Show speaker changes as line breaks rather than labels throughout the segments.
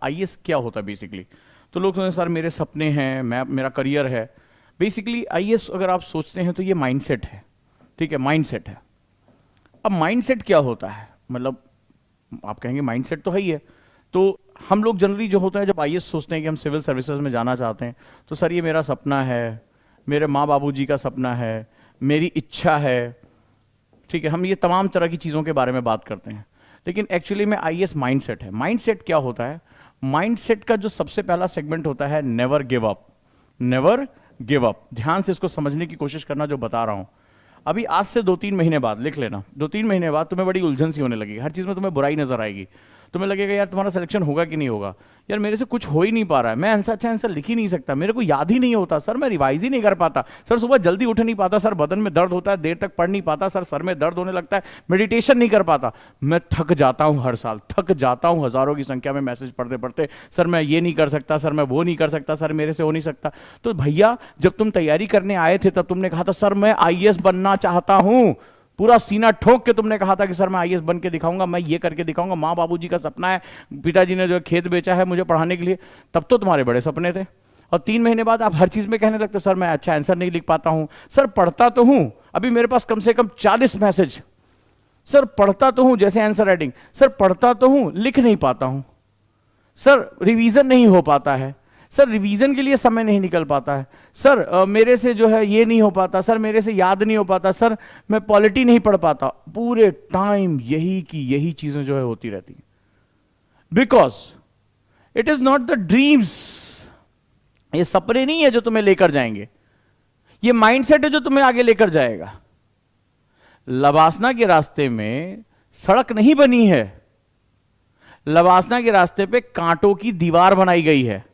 IAS क्या होता है बेसिकली। तो लोग सोचते हैं सर मेरे सपने हैं, मैं मेरा करियर है। बेसिकली आईएएस अगर आप सोचते हैं तो ये माइंडसेट है, ठीक है, माइंडसेट है। अब माइंडसेट क्या होता है, मतलब आप कहेंगे माइंडसेट तो है ही है। तो हम लोग जनरली जो होता है जब आईएएस सोचते हैं कि हम सिविल सर्विसेज में जाना चाहते हैं, तो सर ये मेरा सपना है, मेरे माँ बाबू जी का सपना है, मेरी इच्छा है, ठीक है, हम ये तमाम तरह की चीज़ों के बारे में बात करते हैं। लेकिन एक्चुअली में आईएएस माइंडसेट है। माइंडसेट क्या होता है, माइंडसेट का जो सबसे पहला सेगमेंट होता है never give up. Never give up, ध्यान से इसको समझने की कोशिश करना जो बता रहा हूं। अभी आज से 2-3 महीने बाद लिख लेना, 2-3 महीने बाद तुम्हें बड़ी उलझन सी होने लगेगी, हर चीज़ में तुम्हें बुराई नजर आएगी। तुम्हें लगेगा यार तुम्हारा सिलेक्शन होगा कि नहीं होगा, यार मेरे से कुछ हो ही नहीं पा रहा है, मैं आंसर अच्छा आंसर लिख ही नहीं सकता, मेरे को याद ही नहीं होता, सर मैं रिवाइज ही नहीं कर पाता, सर सुबह जल्दी उठ नहीं पाता, सर बदन में दर्द होता है, देर तक पढ़ नहीं पाता, सर में दर्द होने लगता है, मेडिटेशन नहीं कर पाता, मैं थक जाता हूं, हर साल थक जाता हूं, हजारों की संख्या में मैसेज पढ़ते पढ़ते, सर मैं ये नहीं कर सकता, सर मैं वो नहीं कर सकता, सर मेरे से हो नहीं सकता। तो भैया जब तुम तैयारी करने आए थे तब तुमने कहा था सर मैं आईएएस बनना चाहता हूं, पूरा सीना ठोक के तुमने कहा था कि सर मैं आईएएस बन के दिखाऊंगा, मैं ये करके दिखाऊंगा, माँ बाबूजी का सपना है, पिताजी ने जो खेत बेचा है मुझे पढ़ाने के लिए, तब तो तुम्हारे बड़े सपने थे। और 3 महीने बाद आप हर चीज में कहने लगते हो सर मैं अच्छा आंसर नहीं लिख पाता हूं, सर पढ़ता तो हूं, अभी मेरे पास कम से कम 40 मैसेज, सर पढ़ता तो हूं जैसे आंसर राइटिंग, सर पढ़ता तो हूं लिख नहीं पाता हूं, सर रिवीजन नहीं हो पाता है, सर रिवीजन के लिए समय नहीं निकल पाता है, सर मेरे से जो है ये नहीं हो पाता, सर मेरे से याद नहीं हो पाता, सर मैं पॉलिटी नहीं पढ़ पाता। पूरे टाइम यही की यही चीजें जो है होती रहती हैं, because it is not the dreams, ये सपने नहीं है जो तुम्हें लेकर जाएंगे, ये माइंडसेट है जो तुम्हें आगे लेकर जाएगा। लवासना के रास्ते में सड़क नहीं बनी है, लवासना के रास्ते पे कांटों की दीवार बनाई गई है,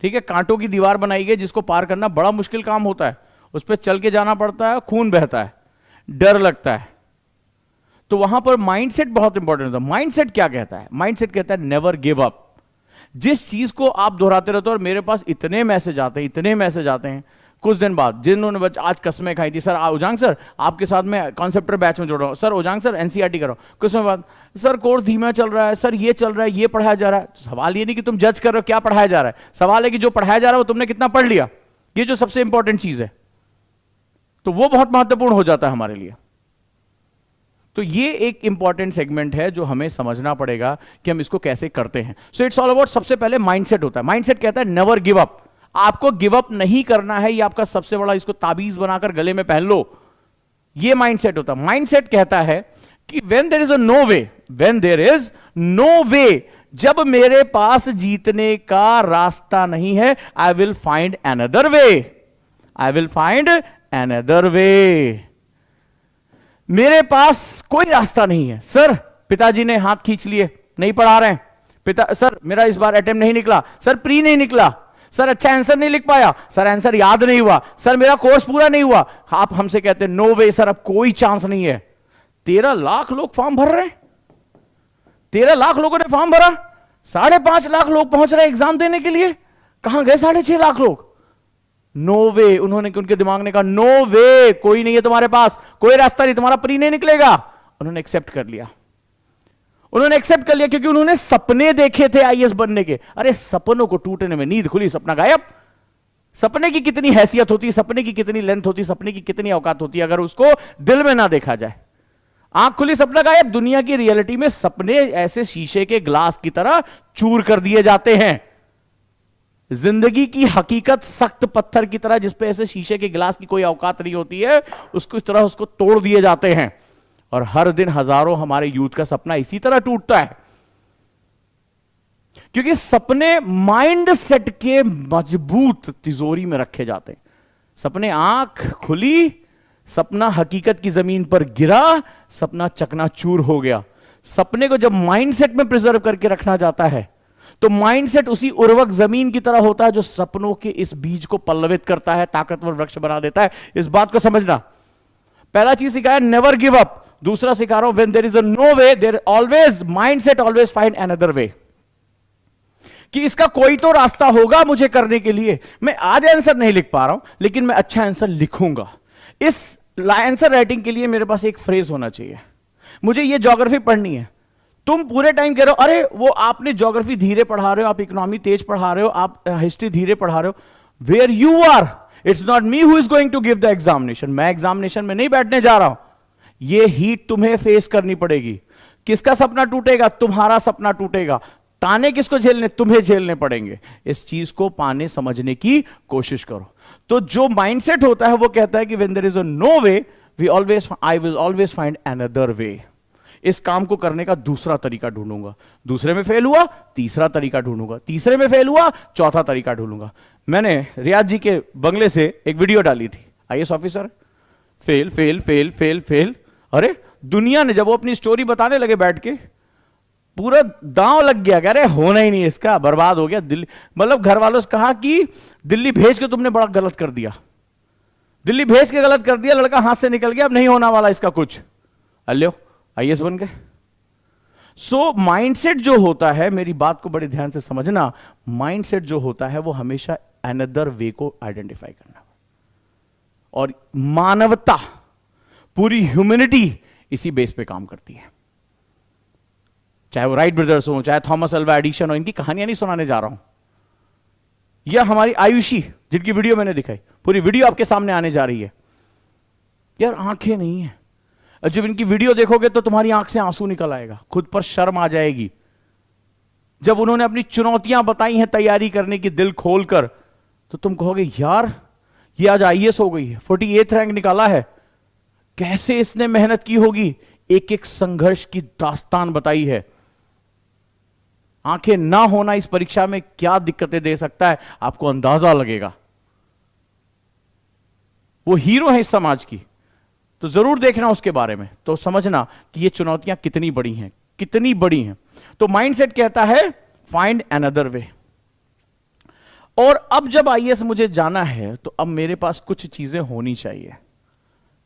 ठीक है, कांटों की दीवार बनाई गई जिसको पार करना बड़ा मुश्किल काम होता है, उस पर चल के जाना पड़ता है, खून बहता है, डर लगता है। तो वहां पर माइंडसेट बहुत इंपॉर्टेंट होता है। माइंडसेट क्या कहता है, माइंडसेट कहता है नेवर गिव अप। जिस चीज को आप दोहराते रहते हो, और मेरे पास इतने मैसेज आते हैं, इतने मैसेज आते हैं, कुछ दिन बाद जिन्होंने आज कसमें खाई थी, सर उजांग सर आपके साथ मैं कॉन्सेप्टर बैच में जुड़ रहा हूं, सर उजांग सर एनसीईआरटी करो, कुछ समय बाद सर कोर्स धीमा चल रहा है, सर ये चल रहा है, ये पढ़ाया जा रहा है। सवाल ये नहीं कि तुम जज कर रहे हो क्या पढ़ाया जा रहा है, सवाल है कि जो पढ़ाया जा रहा है वो तुमने कितना पढ़ लिया, ये जो सबसे इंपॉर्टेंट चीज है, तो वो बहुत महत्वपूर्ण हो जाता है हमारे लिए। तो ये एक इंपॉर्टेंट सेगमेंट है जो हमें समझना पड़ेगा कि हम इसको कैसे करते हैं। सो इट्स ऑल अबाउट, सबसे पहले माइंडसेट होता है। माइंडसेट कहता है नेवर गिव अप, आपको गिव अप नहीं करना है, ये आपका सबसे बड़ा, इसको ताबीज बनाकर गले में पहन लो, ये माइंडसेट होता है। माइंडसेट कहता है कि when there is a no way, when there is no way, जब मेरे पास जीतने का रास्ता नहीं है, I will find another way, I will find another way. मेरे पास कोई रास्ता नहीं है, सर पिताजी ने हाथ खींच लिए, नहीं पढ़ा रहे हैं, सर मेरा इस बार अटेम्प्ट नहीं निकला, सर प्री नहीं निकला, सर अच्छा आंसर नहीं लिख पाया, सर आंसर याद नहीं हुआ, सर मेरा कोर्स पूरा नहीं हुआ। आप हमसे कहते हैं नो वे सर, अब कोई चांस नहीं है। 13 लाख लोग फॉर्म भर रहे हैं, 13 लाख लोगों ने फॉर्म भरा, 5.5 लाख लोग पहुंच रहे हैं एग्जाम देने के लिए, कहां गए 6.5 लाख लोग? नो वे, उन्होंने, उनके दिमाग ने कहा नो वे, कोई नहीं है तुम्हारे पास, कोई रास्ता नहीं, तुम्हारा प्री नहीं निकलेगा। उन्होंने एक्सेप्ट कर लिया, उन्होंने एक्सेप्ट कर लिया क्योंकि उन्होंने सपने देखे थे आईएएस बनने के। अरे सपनों को टूटने में नींद खुली सपना गायब। सपने की कितनी हैसियत होती है, सपने की कितनी लेंथ होती है, सपने की कितनी औकात होती है अगर उसको दिल में ना देखा जाए। आंख खुली सपना गायब। दुनिया की रियलिटी में सपने ऐसे शीशे के ग्लास की तरह चूर कर दिए जाते हैं। जिंदगी की हकीकत सख्त पत्थर की तरह, जिसपे ऐसे शीशे के गिलास की कोई औकात नहीं होती है, उसको इस तरह उसको तोड़ दिए जाते हैं। और हर दिन हजारों हमारे यूथ का सपना इसी तरह टूटता है, क्योंकि सपने माइंड सेट के मजबूत तिजोरी में रखे जाते हैं। सपने आंख खुली, सपना हकीकत की जमीन पर गिरा, सपना चकनाचूर हो गया। सपने को जब माइंडसेट में प्रिजर्व करके रखना जाता है तो माइंडसेट उसी उर्वरक जमीन की तरह होता है जो सपनों के इस बीज को पल्लवित करता है, ताकतवर वृक्ष बना देता है। इस बात को समझना। पहला चीज सिखाया नेवर गिव अप, दूसरा सिखा रहा हूं when there is a no way there always mindset always find another way, कि इसका कोई तो रास्ता होगा मुझे करने के लिए। मैं आज आंसर नहीं लिख पा रहा हूं लेकिन मैं अच्छा आंसर लिखूंगा। इस आंसर राइटिंग के लिए मेरे पास एक फ्रेज होना चाहिए। मुझे ये ज्योग्राफी पढ़नी है तुम पूरे टाइम कह रहे हो अरे वो आपने ज्योग्राफी धीरे पढ़ा रहे हो, आप इकोनॉमी तेज पढ़ा रहे हो, आप हिस्ट्री धीरे पढ़ा रहे हो। Where you are, it's not me who is going to give the examination. मैं एग्जामिनेशन में नहीं बैठने जा रहा हूं। ये हीट तुम्हें फेस करनी पड़ेगी। किसका सपना टूटेगा? तुम्हारा सपना टूटेगा। ताने किसको झेलने? तुम्हें झेलने पड़ेंगे। इस चीज को पाने समझने की कोशिश करो। तो जो माइंडसेट होता है वो कहता है कि when there is a no way, I will always find another way. इस काम को करने का दूसरा तरीका ढूंढूंगा। दूसरे में फेल हुआ, तीसरा तरीका ढूंढूंगा। तीसरे में फेल हुआ, चौथा तरीका ढूंढूंगा। मैंने रियाज जी के बंगले से एक वीडियो डाली थी, IAS officer fail fail fail fail fail. अरे दुनिया ने जब वो अपनी स्टोरी बताने लगे बैठ के, पूरा दांव लग गया, कह रहे होना ही नहीं इसका, बर्बाद हो गया दिल्ली। मतलब घर वालों से कहा कि दिल्ली भेज के तुमने बड़ा गलत कर दिया, दिल्ली भेज के गलत कर दिया, लड़का हाथ से निकल गया, अब नहीं होना वाला इसका कुछ। अल्यो आईएएस बन गए। सो माइंडसेट जो होता है, मेरी बात को बड़े ध्यान से समझना, माइंडसेट जो होता है वो हमेशा अनदर वे को आइडेंटिफाई करना। और मानवता, पूरी ह्यूमैनिटी इसी बेस पे काम करती है। चाहे वो राइट ब्रदर्स हो, चाहे थॉमस अल्वा एडिसन हो, इनकी कहानियां नहीं सुनाने जा रहा हूं। यह हमारी आयुषी, जिनकी वीडियो मैंने दिखाई, पूरी वीडियो आपके सामने आने जा रही है। यार आंखें नहीं है, जब इनकी वीडियो देखोगे तो तुम्हारी आंख से आंसू निकल आएगा, खुद पर शर्म आ जाएगी। जब उन्होंने अपनी चुनौतियां बताई हैं तैयारी करने की दिल खोलकर, तो तुम कहोगे यार ये आज आईएएस हो गई है, 48 रैंक निकाला है, कैसे इसने मेहनत की होगी। एक एक संघर्ष की दास्तान बताई है। आंखें ना होना इस परीक्षा में क्या दिक्कतें दे सकता है, आपको अंदाजा लगेगा। वो हीरो है इस समाज की, तो जरूर देखना उसके बारे में, तो समझना कि ये चुनौतियां कितनी बड़ी हैं, कितनी बड़ी हैं। तो माइंडसेट कहता है फाइंड अनदर वे। और अब जब आईएएस मुझे जाना है, तो अब मेरे पास कुछ चीजें होनी चाहिए।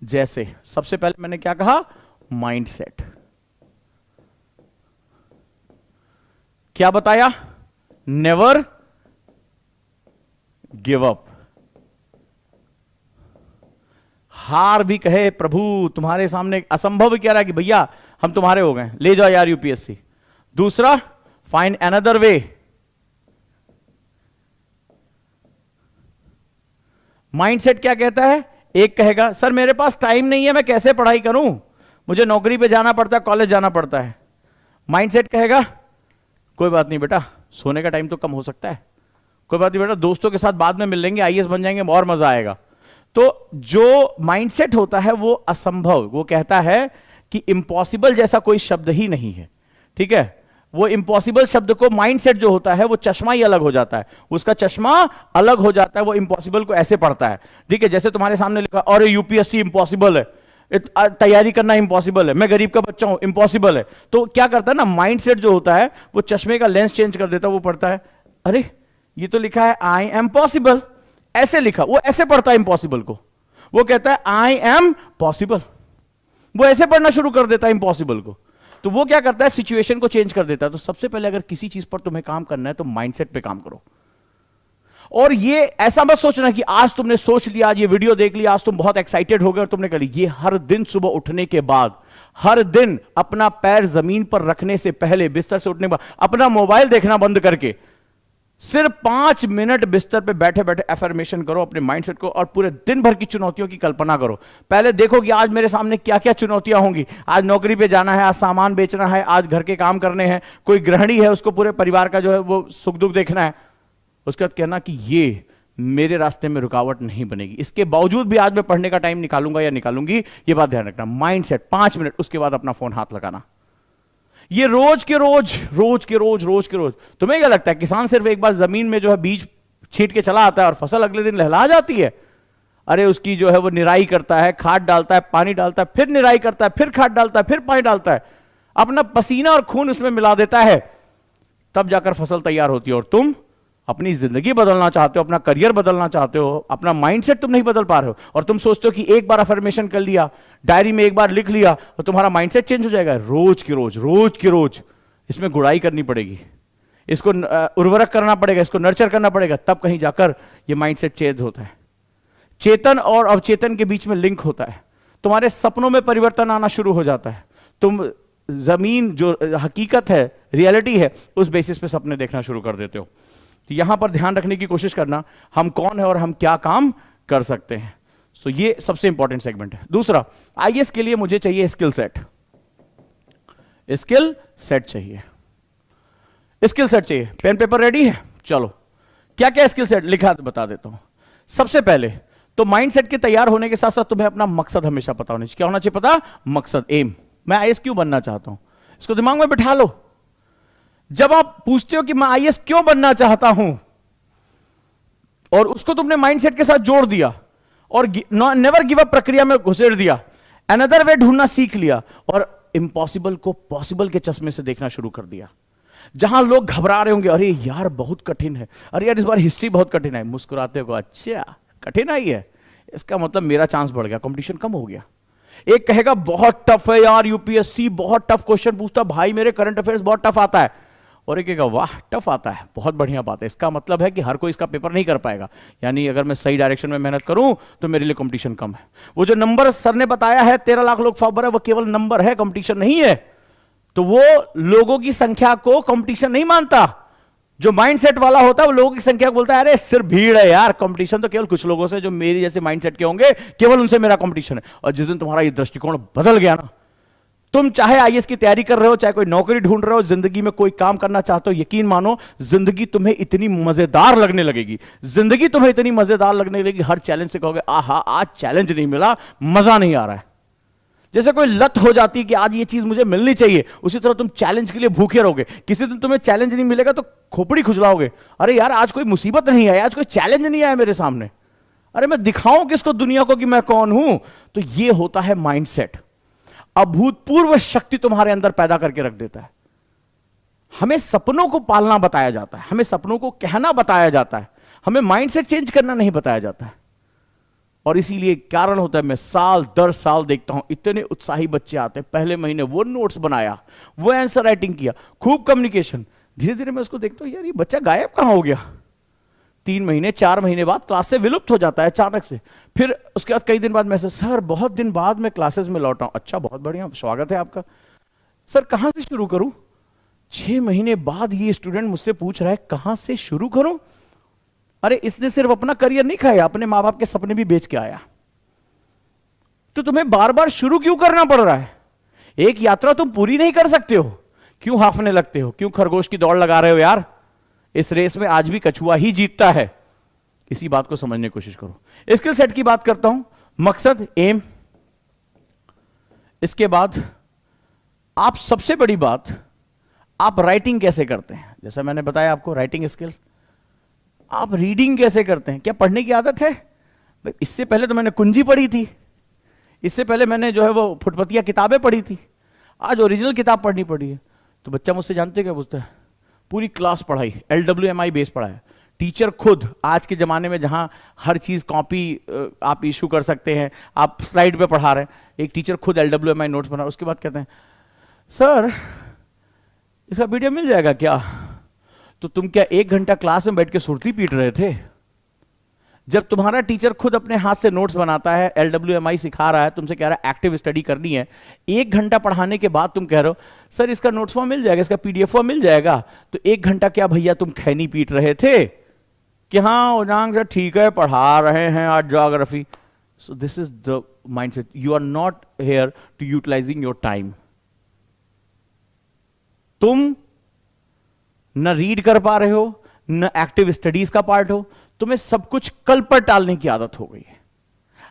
जैसे सबसे पहले मैंने क्या कहा? माइंडसेट। क्या बताया? Never give up. हार भी कहे प्रभु तुम्हारे सामने असंभव कह रहा है कि भैया हम तुम्हारे हो गए, ले जाओ यार यूपीएससी। दूसरा, फाइंड अनदर वे। माइंडसेट क्या कहता है? एक कहेगा सर मेरे पास टाइम नहीं है, मैं कैसे पढ़ाई करूं, मुझे नौकरी पे जाना पड़ता है, कॉलेज जाना पड़ता है। माइंडसेट कहेगा कोई बात नहीं बेटा, सोने का टाइम तो कम हो सकता है, कोई बात नहीं बेटा, दोस्तों के साथ बाद में मिल लेंगे, आईएएस बन जाएंगे और मजा आएगा। तो जो माइंडसेट होता है वो असंभव, वो कहता है कि इम्पॉसिबल जैसा कोई शब्द ही नहीं है। ठीक है, वो इम्पॉसिबल शब्द को माइंडसेट जो होता है वो चश्मा ही अलग हो जाता है, उसका चश्मा अलग हो जाता है। वो इम्पॉसिबल को ऐसे पढ़ता है, ठीक है, जैसे तुम्हारे सामने लिखा और यूपीएससी इम्पॉसिबल है, तैयारी करना इम्पॉसिबल है, मैं गरीब का बच्चा हूं इम्पॉसिबल है। तो क्या करता है ना, माइंडसेट जो होता है वो चश्मे का लेंस चेंज कर देता है। वो पढ़ता है अरे ये तो लिखा है आई एम पॉसिबल, ऐसे लिखा, वो ऐसे पढ़ता है इम्पॉसिबल को, वो कहता है आई एम पॉसिबल, वो ऐसे पढ़ना शुरू कर देता है इम्पॉसिबल को। तो वो क्या करता है, सिचुएशन को चेंज कर देता है। तो सबसे पहले अगर किसी चीज पर तुम्हें काम करना है तो माइंडसेट पे काम करो। और ये ऐसा मत सोचना कि आज तुमने सोच लिया, आज ये वीडियो देख लिया, आज तुम बहुत एक्साइटेड हो गए और तुमने कर लिया। ये हर दिन सुबह उठने के बाद, हर दिन अपना पैर जमीन पर रखने से पहले, बिस्तर से उठने के बाद, अपना मोबाइल देखना बंद करके सिर्फ 5 मिनट बिस्तर पे बैठे बैठे एफर्मेशन करो अपने माइंडसेट को, और पूरे दिन भर की चुनौतियों की कल्पना करो। पहले देखो कि आज मेरे सामने क्या क्या चुनौतियां होंगी। आज नौकरी पे जाना है, आज सामान बेचना है, आज घर के काम करने हैं, कोई गृहिणी है उसको पूरे परिवार का जो है वो सुख दुख देखना है। उसके बाद कहना कि ये मेरे रास्ते में रुकावट नहीं बनेगी, इसके बावजूद भी आज मैं पढ़ने का टाइम निकालूंगा या निकालूंगी। ये बात ध्यान रखना, माइंडसेट 5 मिनट, उसके बाद अपना फोन हाथ लगाना। ये रोज के रोज रोज के रोज रोज के रोज। तुम्हें क्या लगता है किसान सिर्फ एक बार जमीन में जो है बीज छींट के चला आता है और फसल अगले दिन लहला जाती है? अरे उसकी जो है वो निराई करता है, खाद डालता है, पानी डालता है, फिर निराई करता है, फिर खाद डालता है, फिर पानी डालता है, अपना पसीना और खून उसमें मिला देता है, तब जाकर फसल तैयार होती है। और तुम अपनी जिंदगी बदलना चाहते हो, अपना करियर बदलना चाहते हो, अपना माइंडसेट तुम नहीं बदल पा रहे हो, और तुम सोचते हो कि एक बार अफर्मेशन कर लिया, डायरी में एक बार लिख लिया तो तुम्हारा माइंडसेट चेंज हो जाएगा। रोज के रोज रोज के रोज इसमें गुड़ाई करनी पड़ेगी, इसको उर्वरक करना पड़ेगा, इसको नर्चर करना पड़ेगा, तब कहीं जाकर यह माइंडसेट चेंज होता है। चेतन और अवचेतन के बीच में लिंक होता है। तुम्हारे सपनों में परिवर्तन आना शुरू हो जाता है। तुम जमीन जो हकीकत है, रियलिटी है, उस बेसिस पे सपने देखना शुरू कर देते हो। तो यहां पर ध्यान रखने की कोशिश करना, हम कौन है और हम क्या काम कर सकते हैं। सो ये सबसे इंपॉर्टेंट सेगमेंट है। दूसरा, आईएएस के लिए मुझे चाहिए स्किल सेट। स्किल सेट चाहिए, स्किल सेट चाहिए। पेन पेपर रेडी है? चलो, क्या क्या स्किल सेट लिखा बता देता हूं। सबसे पहले तो माइंडसेट के तैयार होने के साथ साथ तुम्हें अपना मकसद हमेशा पता होना चाहिए। क्या होना चाहिए पता? मकसद, एम। मैं आईएएस क्यों बनना चाहता हूं, इसको दिमाग में बिठा लो। जब आप पूछते हो कि मैं आईएएस क्यों बनना चाहता हूं, और उसको तुमने माइंडसेट के साथ जोड़ दिया और नेवर गिव अप प्रक्रिया में घुसेड़ दिया, अनदर वे ढूंढना सीख लिया, और इंपॉसिबल को पॉसिबल के चश्मे से देखना शुरू कर दिया। जहां लोग घबरा रहे होंगे, अरे यार बहुत कठिन है, अरे यार इस बार हिस्ट्री बहुत कठिन है, मुस्कुराते हो, अच्छा कठिन आई है, इसका मतलब मेरा चांस बढ़ गया, कंपटीशन कम हो गया। एक कहेगा बहुत टफ है यार, यूपीएससी बहुत टफ क्वेश्चन पूछता, भाई मेरे करंट अफेयर्स बहुत टफ आता है। और एक कहेगा वाह टफ आता है, बहुत बढ़िया बात है, इसका मतलब है कि हर कोई इसका पेपर नहीं कर पाएगा, यानी अगर मैं सही डायरेक्शन में मेहनत करूं तो मेरे लिए कंपटीशन कम है। वो जो नंबर सर ने बताया है 13 लाख लोग फॉर्म भरे, वो केवल नंबर है, कंपटीशन नहीं है। तो वो लोगों की संख्या को कंपटीशन नहीं मानता। जो माइंडसेट वाला होता है वो लोगों की संख्या को बोलता है अरे सिर्फ भीड़ है यार, कंपटीशन तो केवल कुछ लोगों से जो मेरी जैसे माइंडसेट के होंगे, केवल उनसे मेरा कंपटीशन है। और जिस दिन तुम्हारा ये दृष्टिकोण बदल गया ना, तुम चाहे आईएएस की तैयारी कर रहे हो, चाहे कोई नौकरी ढूंढ रहे हो, जिंदगी में कोई काम करना चाहते हो, यकीन मानो जिंदगी तुम्हें इतनी मजेदार लगने लगेगी, जिंदगी तुम्हें इतनी मजेदार लगने लगेगी, हर चैलेंज से कहोगे आहा आज चैलेंज नहीं मिला, मजा नहीं आ रहा है। जैसे कोई लत हो जाती है कि आज ये चीज मुझे मिलनी चाहिए, उसी तरह तुम चैलेंज के लिए भूखे रहोगे। किसी दिन तुम्हें चैलेंज नहीं मिलेगा तो खोपड़ी खुजलाओगे, अरे यार आज कोई मुसीबत नहीं आई, आज कोई चैलेंज नहीं आया मेरे सामने, अरे मैं दिखाऊं किसको दुनिया को कि मैं कौन हूं। तो ये होता है माइंडसेट, अभूतपूर्व शक्ति तुम्हारे अंदर पैदा करके रख देता है। हमें सपनों को पालना बताया जाता है, हमें सपनों को कहना बताया जाता है, हमें माइंडसेट चेंज करना नहीं बताया जाता है। और इसीलिए कारण होता है, मैं साल दर साल देखता हूं इतने उत्साही बच्चे आते हैं, पहले महीने वो नोट्स बनाया, वो आंसर राइटिंग किया, खूब कम्युनिकेशन, धीरे धीरे मैं उसको देखता हूं यार ये बच्चा गायब कहां हो गया। 3 महीने 4 महीने बाद क्लास से विलुप्त हो जाता है अचानक से। फिर उसके बाद कई दिन बाद मैसेज, सर बहुत दिन बाद मैं क्लासेस में लौटा हूं। अच्छा बहुत बढ़िया, स्वागत है आपका। सर कहां से शुरू करूं? 6 महीने बाद ये स्टूडेंट मुझसे पूछ रहा है कहां से शुरू करूं। अरे इसने सिर्फ अपना करियर नहीं खाया, अपने मां बाप के सपने भी बेच के आया। तो तुम्हें बार बार शुरू क्यों करना पड़ रहा है? एक यात्रा तुम पूरी नहीं कर सकते हो, क्यों हाफने लगते हो, क्यों खरगोश की दौड़ लगा रहे हो यार? इस रेस में आज भी कछुआ ही जीतता है। इसी बात को समझने की कोशिश करो। स्किल सेट की बात करता हूं, मकसद, एम। इसके बाद आप सबसे बड़ी बात, आप राइटिंग कैसे करते हैं। जैसा मैंने बताया आपको राइटिंग स्किल, आप रीडिंग कैसे करते हैं, क्या पढ़ने की आदत है? इससे पहले तो मैंने कुंजी पढ़ी थी, इससे पहले मैंने जो है वो फुटपतिया किताबें पढ़ी थी, आज ओरिजिनल किताब पढ़नी पड़ी है। तो बच्चा मुझसे जानते क्या पूछता है, पूरी क्लास पढ़ाई, LWMI बेस पढ़ाया, टीचर खुद, आज के ज़माने में जहाँ हर चीज़ कॉपी आप इशू कर सकते हैं, आप स्लाइड पे पढ़ा रहे हैं, एक टीचर खुद LWMI नोट्स बना, उसके बाद कहते हैं सर इसका वीडियो मिल जाएगा क्या? तो तुम क्या 1 घंटा क्लास में बैठ के सुरती पीट रहे थे? जब तुम्हारा टीचर खुद अपने हाथ से नोट्स बनाता है, LWMI सिखा रहा है, तुमसे कह रहा है एक्टिव स्टडी करनी है, 1 घंटा पढ़ाने के बाद तुम कह रहे हो सर इसका नोट्स मिल जाएगा, इसका PDF मिल जाएगा, तो 1 घंटा क्या भैया तुम खैनी पीट रहे थे कि हाँ उजांग सर ठीक है पढ़ा रहे हैं आज geography. So this is the mindset, you are not here to utilising your time. तुम न रीड कर पा रहे हो, न एक्टिव स्टडीज का पार्ट हो, तुम्हें सब कुछ कल पर टालने की आदत हो गई है।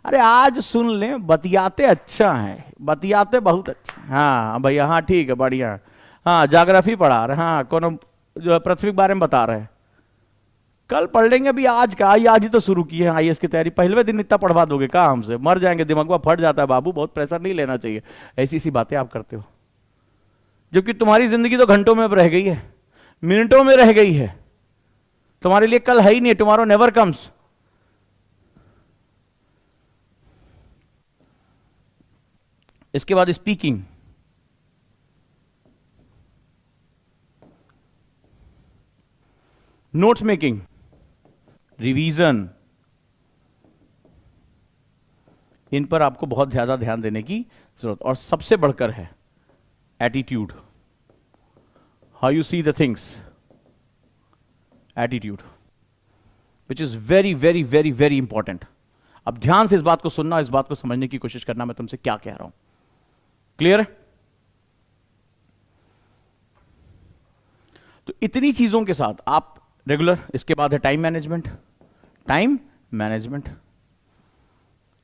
अरे आज सुन ले, बतियाते अच्छा है, बतियाते बहुत अच्छा, हाँ भैया हाँ ठीक है बढ़िया, हाँ ज्योग्राफी पढ़ा रहे, हाँ कोनो जो पृथ्वी के बारे में बता रहे हैं, कल पढ़ लेंगे, अभी आज का आज ही तो शुरू की है आईएएस की तैयारी, पहले दिन इतना पढ़वा दोगे कहाँ हमसे, मर जाएंगे, दिमाग फट जाता है बाबू, बहुत प्रेशर नहीं लेना चाहिए। ऐसी सी बातें आप करते हो, जबकि तुम्हारी जिंदगी तो घंटों में अब रह गई है, मिनटों में रह गई है, तुम्हारे लिए कल है ही नहीं, टुमारो नेवर कम्स। इसके बाद स्पीकिंग, नोट्स मेकिंग, रिवीजन, इन पर आपको बहुत ज्यादा ध्यान देने की जरूरत। और सबसे बढ़कर है attitude, how you see the things, attitude, which is very very very very important. अब ध्यान से इस बात को सुनना, इस बात को समझने की कोशिश करना मैं तुमसे क्या कह रहा हूं। क्लियर है? तो इतनी चीजों के साथ आप रेगुलर, इसके बाद है टाइम मैनेजमेंट। टाइम मैनेजमेंट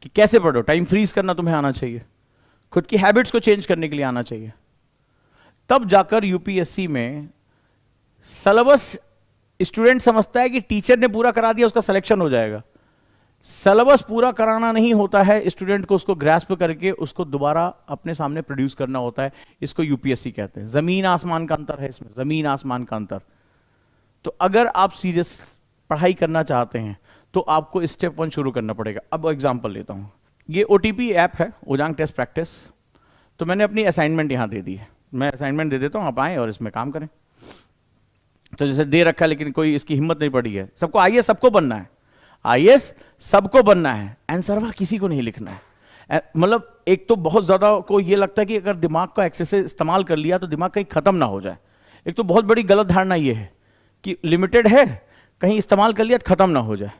कि कैसे पढ़ो, टाइम फ्रीज करना तुम्हें आना चाहिए, खुद की हैबिट्स को चेंज करने के लिए आना चाहिए। तब जाकर यूपीएससी में सिलेबस स्टूडेंट समझता है कि टीचर ने पूरा करा दिया उसका सिलेक्शन हो जाएगा। सिलेबस पूरा कराना नहीं होता है, स्टूडेंट को उसको ग्रास्प करके उसको दोबारा अपने सामने प्रोड्यूस करना होता है। इसको यूपीएससी कहते हैं। जमीन आसमान का अंतर है इसमें, जमीन आसमान का अंतर। तो अगर आप सीरियस पढ़ाई करना चाहते हैं तो आपको स्टेप 1 शुरू करना पड़ेगा। अब एग्जांपल लेता हूं, ये ओटीपी ऐप है, ओजांग टेस्ट प्रैक्टिस। तो मैंने अपनी असाइनमेंट यहां दे दी है, मैं असाइनमेंट दे देता हूं, आप आएँ और इसमें काम करें। तो जैसे दे रखा है लेकिन कोई इसकी हिम्मत नहीं पड़ी है, सबको आईएएस सबको बनना है, आईएएस सबको बनना है, आंसरवा किसी को नहीं लिखना है। मतलब एक तो बहुत ज्यादा को ये लगता है कि अगर दिमाग का एक्सेस इस्तेमाल कर लिया तो दिमाग कहीं खत्म ना हो जाए। एक तो बहुत बड़ी गलत धारणा ये है कि लिमिटेड है, कहीं इस्तेमाल कर लिया तो खत्म ना हो जाए।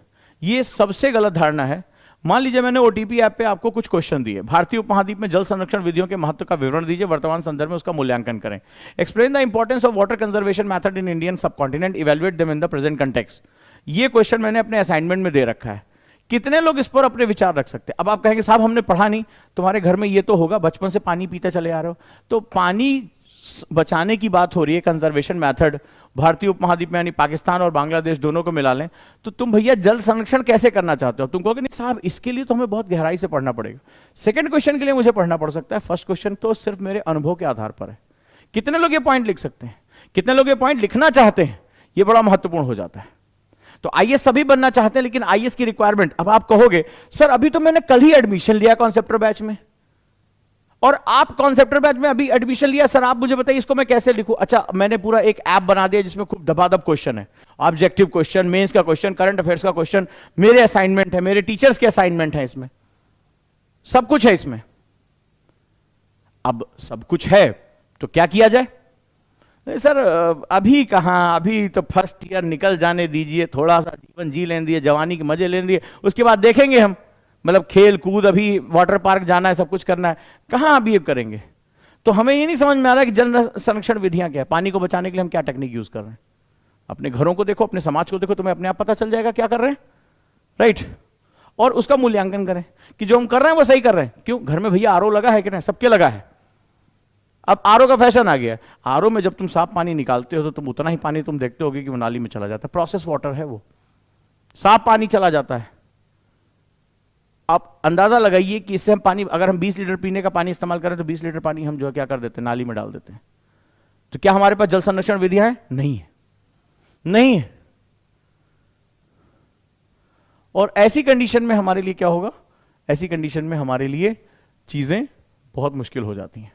ये सबसे गलत धारणा है। मान लीजिए मैंने ओटीपी ऐप पे आपको कुछ क्वेश्चन दिए, भारतीय उपमहाद्वीप में जल संरक्षण विधियों के महत्व का विवरण दीजिए, वर्तमान संदर्भ में उसका मूल्यांकन करें। Explain the importance of water conservation method in Indian subcontinent, evaluate them in the present context. ये क्वेश्चन मैंने अपने असाइनमेंट में दे रखा है। कितने लोग इस पर अपने विचार रख सकते हैं? अब आप कहेंगे साहब हमने पढ़ा नहीं, तुम्हारे घर में ये तो होगा, बचपन से पानी पीते चले आ रहे हो। तो पानी बचाने की बात हो रही है, कंजर्वेशन मेथड, भारतीय उपमहाद्वीप में यानी पाकिस्तान और बांग्लादेश दोनों को मिला लें, तो तुम भैया जल संरक्षण कैसे करना चाहते हो? तुम कहोगे नहीं साहब इसके लिए तो हमें बहुत गहराई से पढ़ना पड़ेगा। सेकंड क्वेश्चन के लिए मुझे पढ़ना पड़ सकता है, फर्स्ट क्वेश्चन तो सिर्फ मेरे अनुभव के आधार पर है। कितने लोग ये पॉइंट लिख सकते हैं? कितने लोग ये पॉइंट लिखना चाहते हैं? ये बड़ा महत्वपूर्ण हो जाता है। तो आईएएस सभी बनना चाहते हैं, लेकिन आईएएस की रिक्वायरमेंट, अब आप कहोगे सर अभी तो मैंने कल ही एडमिशन लिया कॉन्सेप्टर बैच में, और आप कॉन्सेप्टर बैच में अभी एडमिशन लिया, सर आप मुझे बताइए इसको मैं कैसे लिखूं? अच्छा मैंने पूरा एक ऐप बना दिया जिसमें खूब दबादब क्वेश्चन है, ऑब्जेक्टिव क्वेश्चन, मेंस का क्वेश्चन, करंट अफेयर्स का क्वेश्चन, मेरे असाइनमेंट है, मेरे टीचर्स के असाइनमेंट है, इसमें सब कुछ है इसमें। अब सब कुछ है तो क्या किया जाए? सर अभी कहां, अभी तो फर्स्ट ईयर निकल जाने दीजिए, थोड़ा सा जीवन जी लेने दीजिए, जवानी के मजे लेने दीजिए, उसके बाद देखेंगे हम, मतलब खेल कूद, अभी वाटर पार्क जाना है, सब कुछ करना है, कहां अभी अब करेंगे? तो हमें ये नहीं समझ में आ रहा कि जल संरक्षण विधियां क्या है, पानी को बचाने के लिए हम क्या टेक्निक यूज कर रहे हैं। अपने घरों को देखो, अपने समाज को देखो, तुम्हें अपने आप पता चल जाएगा क्या कर रहे हैं, राइट? और उसका मूल्यांकन करें कि जो हम कर रहे हैं वो सही कर रहे हैं। क्यों? घर में भैया आरओ लगा है कि नहीं? सबके लगा है। अब आरओ का फैशन आ गया है। आरओ में जब तुम साफ पानी निकालते हो तो तुम उतना ही पानी तुम देखते होगे कि वो नाली में चला जाता है, प्रोसेस वाटर है वो, साफ पानी चला जाता है। आप अंदाजा लगाइए कि इससे हम पानी, अगर हम 20 लीटर पीने का पानी इस्तेमाल करें तो 20 लीटर पानी हम जो है क्या कर देते हैं, नाली में डाल देते हैं। तो क्या हमारे पास जल संरक्षण विधियां हैं? नहीं है, नहीं है। और ऐसी कंडीशन में हमारे लिए क्या होगा? ऐसी कंडीशन में हमारे लिए चीजें बहुत मुश्किल हो जाती हैं।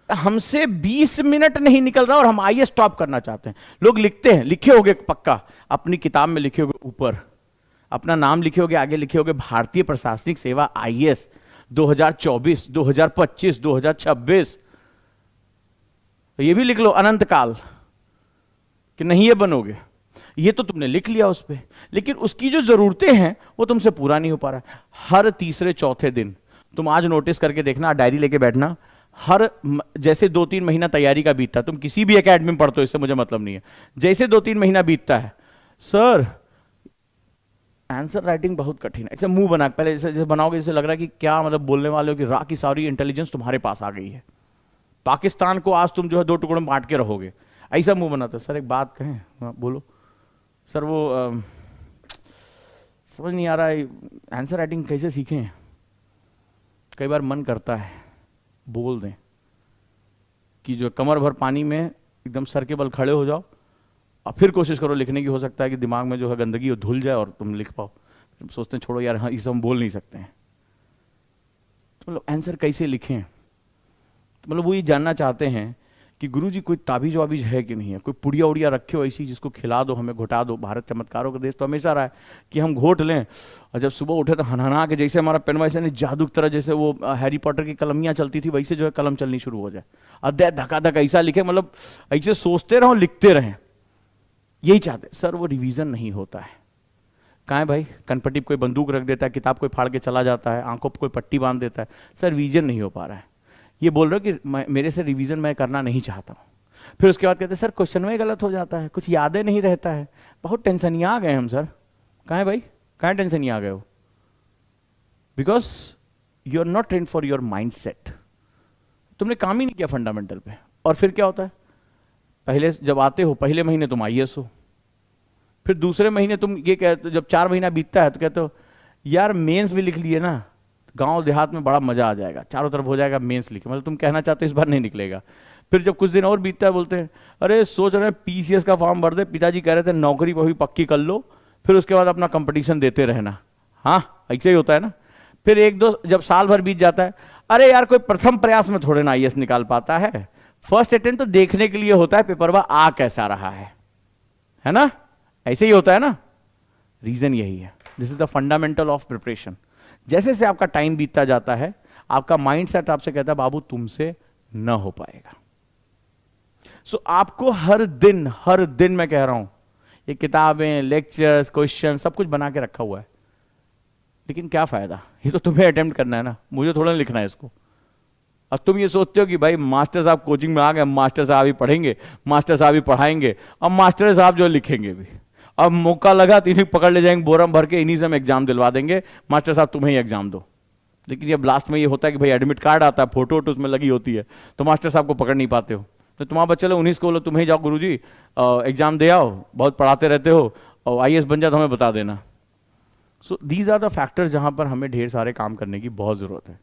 हमसे 20 मिनट नहीं निकल रहा और हम आईएएस टॉप करना चाहते हैं। लोग लिखते हैं, लिखे होगे पक्का, अपनी किताब में लिखे होगे, ऊपर अपना नाम लिखे होगे, आगे लिखे होगे भारतीय प्रशासनिक सेवा आईएएस 2024, 2025, 2026। तो ये भी लिख लो अनंत काल कि नहीं ये बनोगे। ये तो तुमने लिख लिया उस पे, लेकिन उसकी जो जरूरतें हैं वो तुमसे पूरा नहीं हो पा रहा है। हर तीसरे चौथे दिन तुम आज नोटिस करके देखना, डायरी लेके बैठना, हर जैसे 2-3 महीना तैयारी का बीतता है, तुम किसी भी एकेडमी में पढ़ते हो, इससे मुझे मतलब नहीं है, जैसे 2-3 महीना बीतता है, सर आंसर राइटिंग बहुत कठिन है, ऐसे मुंह बना पहले जैसे बनाओगे जैसे लग रहा है कि क्या मतलब बोलने वाले हो कि राह की सारी इंटेलिजेंस तुम्हारे पास आ गई है, पाकिस्तान को आज तुम जो है 2 टुकड़ों में बांट के रहोगे, ऐसा मुंह बनाते हो। सर एक बात कहें? हाँ बोलो सर। वो समझ नहीं आ रहा है आंसर राइटिंग कैसे सीखें। कई बार मन करता है बोल दें कि जो कमर भर पानी में एकदम सर के बल खड़े हो जाओ और फिर कोशिश करो लिखने की, हो सकता है कि दिमाग में जो है गंदगी वो धुल जाए और तुम लिख पाओ। सोचते हैं छोड़ो यार, हाँ इसे हम बोल नहीं सकते हैं। तो मतलब आंसर कैसे लिखें, तो मतलब वो ये जानना चाहते हैं कि गुरुजी कोई ताबीज वाबीज है कि नहीं है, कोई पुड़िया उड़िया रखे हो ऐसी जिसको खिला दो, हमें घुटा दो। भारत चमत्कारों का देश तो हमेशा रहा है कि हम घोट लें और जब सुबह उठे तो हनहना के, जैसे हमारा पेन वैसे नहीं, जादू की तरह, जैसे वो हैरी पॉटर की कलमियाँ चलती थी वैसे जो है कलम चलनी शुरू हो जाए, अध्याय धका धक ऐसा लिखे, मतलब ऐसे सोचते रहो लिखते रहें, यही चाहते। सर वो रिवीजन नहीं होता है। कहाँ है भाई, कनपट्टी कोई बंदूक रख देता है, किताब कोई फाड़ के चला जाता है, आंखों पर कोई पट्टी बांध देता है, सर रिवीजन नहीं हो पा रहा है। ये बोल रहे हो कि मेरे से रिवीजन मैं करना नहीं चाहता हूँ। फिर उसके बाद कहते हैं सर क्वेश्चन में गलत हो जाता है, कुछ यादें नहीं रहता है, बहुत टेंशन आ गए हम सर। कहाँ है भाई, कहाँ टेंशन आ गए हो? Because you are not trained for your mind set, तुमने काम ही नहीं किया फंडामेंटल पे। और फिर क्या होता है, पहले जब आते हो पहले महीने तुम IAS हो, फिर दूसरे महीने तुम ये कहते हो, जब 4 महीना बीतता है तो कहते हो यार मेंस भी लिख लिए ना, गांव देहात में बड़ा मजा आ जाएगा, चारों तरफ हो जाएगा मेंस लिखे, मतलब तुम कहना चाहते हो इस बार नहीं निकलेगा। फिर जब कुछ दिन और बीतता है बोलते हैं अरे सोच रहे हैं PCS का फॉर्म भर दे, पिताजी कह रहे थे नौकरी वही पक्की कर लो, फिर उसके बाद अपना कंपटीशन देते रहना। हाँ ऐसे ही होता है ना। फिर 1-2 जब साल भर बीत जाता है, अरे यार कोई प्रथम प्रयास में थोड़े ना IAS निकाल पाता है, फर्स्ट अटेम्प्ट तो देखने के लिए होता है पेपरवा आ कैसा रहा है ना, ऐसे ही होता है ना। रीजन यही है, this is the fundamental of preparation. जैसे जैसे आपका टाइम बीतता जाता है, आपका माइंड सेट आपसे कहता है बाबू तुमसे न हो पाएगा। सो आपको हर दिन मैं कह रहा हूं, ये किताबें, लेक्चर्स, क्वेश्चन सब कुछ बना के रखा हुआ है, लेकिन क्या फायदा, ये तो तुम्हें अटेम्प्ट करना है ना, मुझे थोड़ा लिखना है इसको। अब तुम ये सोचते हो कि भाई मास्टर साहब कोचिंग में आ गए, मास्टर साहब ही पढ़ेंगे, मास्टर साहब ही पढ़ाएंगे, अब मास्टर साहब जो लिखेंगे भी, अब मौका लगा तो इन्हीं पकड़ ले जाएंगे बोरम भर के, इन्हीं से हम एग्जाम दिलवा देंगे, मास्टर साहब तुम्हें ही एग्जाम दो। लेकिन जब लास्ट में ये होता है कि भाई एडमिट कार्ड आता है, फोटो वोटो उसमें लगी होती है, तो मास्टर साहब को पकड़ नहीं पाते हो, तो तुम्हारा बच्चे लोग 19 को बोलो तुम्हें जाओ गुरुजी एग्जाम दे आओ, बहुत पढ़ाते रहते हो, और IAS बन जाए तो हमें बता देना। So these are the factors जहां पर हमें ढेर सारे काम करने की बहुत जरूरत है।